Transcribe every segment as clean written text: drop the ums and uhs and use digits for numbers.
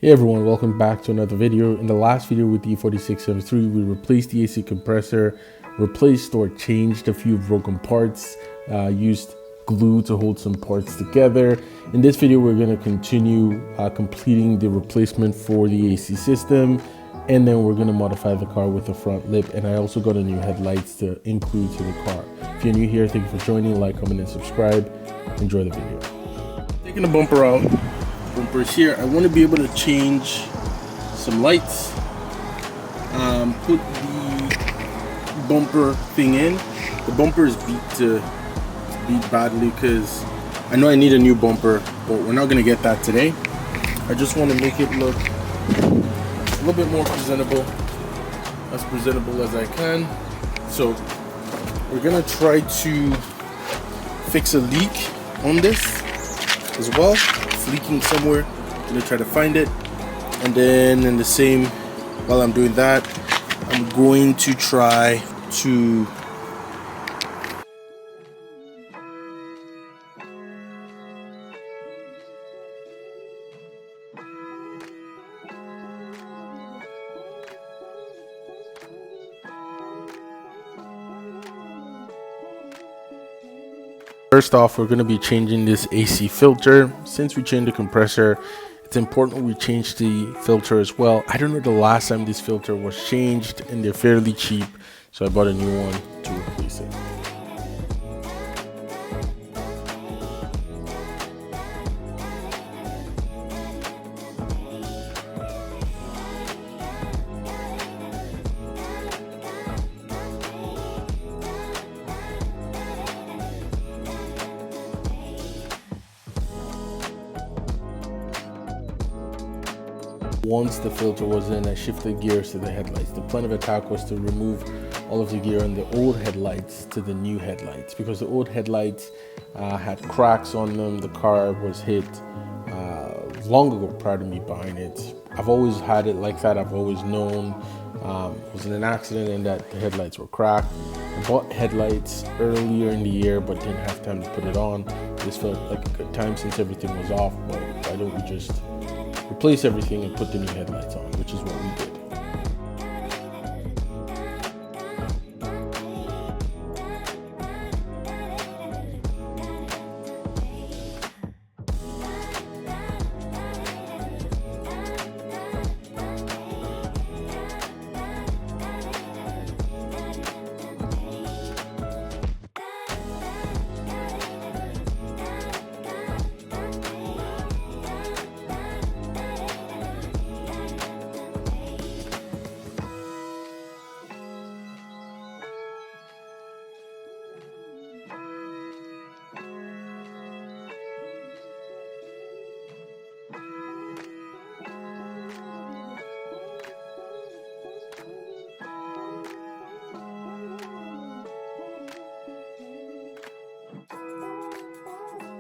Hey everyone, welcome back to another video. In the last video with the E46 M3, we replaced the AC compressor, replaced or changed a few broken parts, used glue to hold some parts together. In this video, we're going to continue completing the replacement for the AC system, and then we're going to modify the car with the front lip. And I also got a new headlights to include to the car. If you're new here, thank you for joining. Like, comment, and subscribe. Enjoy the video. Taking the bumper out. Bumpers here. I want to be able to change some lights, put the bumper thing in. The bumper is beat badly because I know I need a new bumper, but we're not going to get that today. I just want to make it look a little bit more presentable, as presentable as I can. So we're going to try to fix a leak on this as well. Leaking somewhere. I'm gonna try to find it, and then in the same, while I'm doing that, I'm going to try to first off, we're going to be changing this AC filter. Since we changed the compressor, it's important we change the filter as well. I don't know the last time this filter was changed, and they're fairly cheap, so I bought a new one to replace it. Once the filter was in, I shifted gears to the headlights. The plan of attack was to remove all of the gear on the old headlights to the new headlights, because the old headlights had cracks on them. The car was hit long ago prior to me buying it. I've always had it like that. I've always known it was in an accident and that the headlights were cracked. I bought headlights earlier in the year but didn't have time to put it on. This felt like a good time since everything was off, but why don't we just replace everything and put the new headlights on, which is what we did.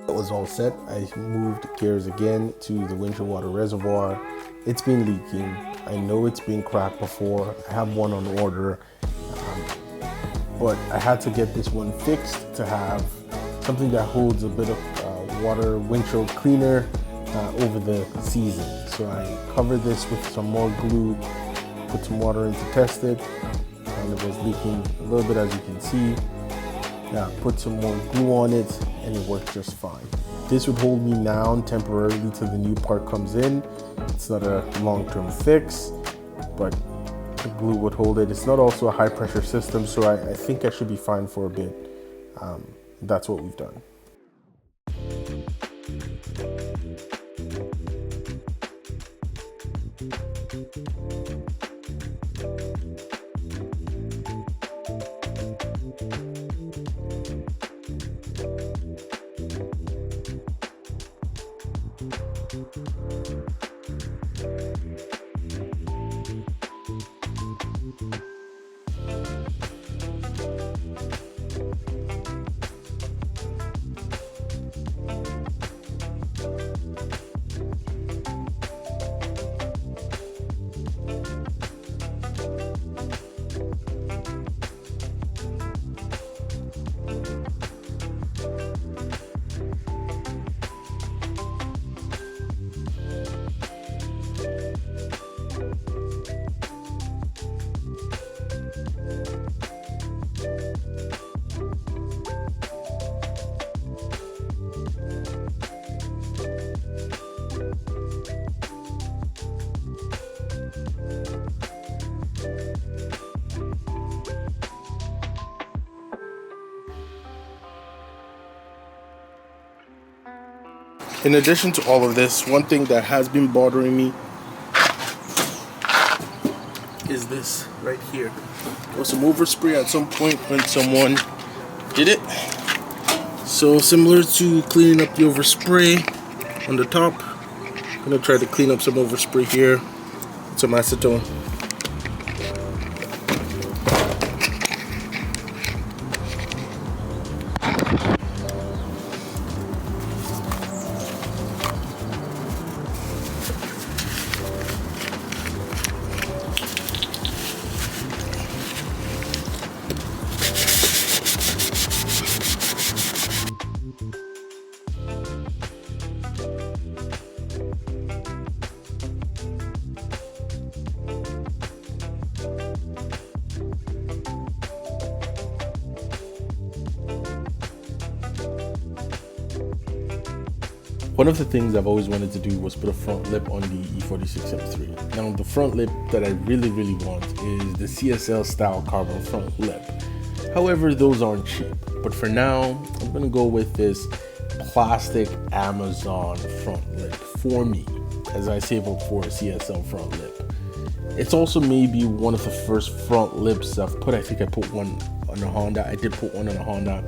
That was all set. I moved gears again to the windshield water reservoir. It's been leaking. I know it's been cracked before. I have one on order, but I had to get this one fixed to have something that holds a bit of water windshield cleaner over the season. So I covered this with some more glue, put some water in to test it, and it was leaking a little bit, as you can see. Put some more glue on it, and it worked just fine. This would hold me down temporarily till the new part comes in. It's not a long-term fix, but the glue would hold it. It's not also a high-pressure system, so I think I should be fine for a bit. That's what we've done. In addition to all of this, one thing that has been bothering me is this right here. There was some overspray at some point when someone did it. So similar to cleaning up the overspray on the top, I'm gonna try to clean up some overspray here with some acetone. One of the things I've always wanted to do was put a front lip on the E46 M3. Now the front lip that I really want is the CSL style carbon front lip. However, those aren't cheap. But for now, I'm gonna go with this plastic Amazon front lip for me, as I save up for a CSL front lip. It's also maybe one of the first front lips I've put. I think I put one on a Honda. I did put one on a Honda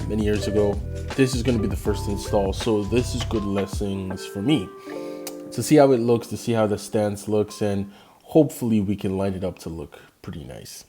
many years ago. This is going to be the first install, so this is good lessons for me to see how it looks, to see how the stance looks, and hopefully we can line it up to look pretty nice.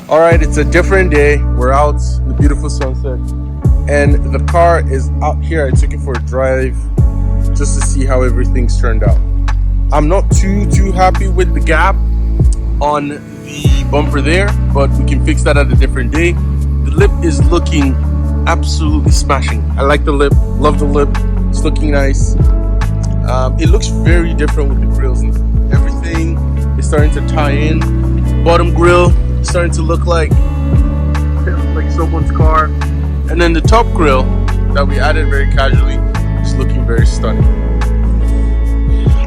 All right, it's a different day. We're out in the beautiful sunset, and the car is out here. I took it for a drive just to see how everything's turned out. I'm not too happy with the gap on the bumper there, but we can fix that at a different day. The lip is looking absolutely smashing. I like the lip, love the lip. It's looking nice. It looks very different with the grills and everything is starting to tie in. Bottom grill is starting to look like someone's car, and then the top grill that we added very casually is looking very stunning.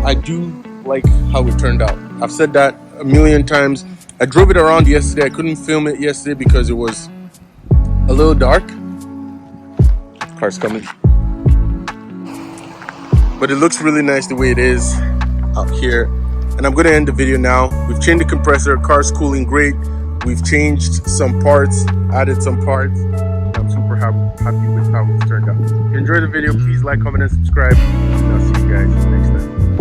I do like how it turned out. I've said that a million times. I drove it around yesterday. I couldn't film it yesterday because it was a little dark. Car's coming. But it looks really nice the way it is out here. And I'm gonna end the video now. We've changed the compressor, car's cooling great. We've changed some parts, added some parts. I'm super happy with how it's turned out. If you enjoyed the video, please like, comment, and subscribe. And I'll see you guys next time.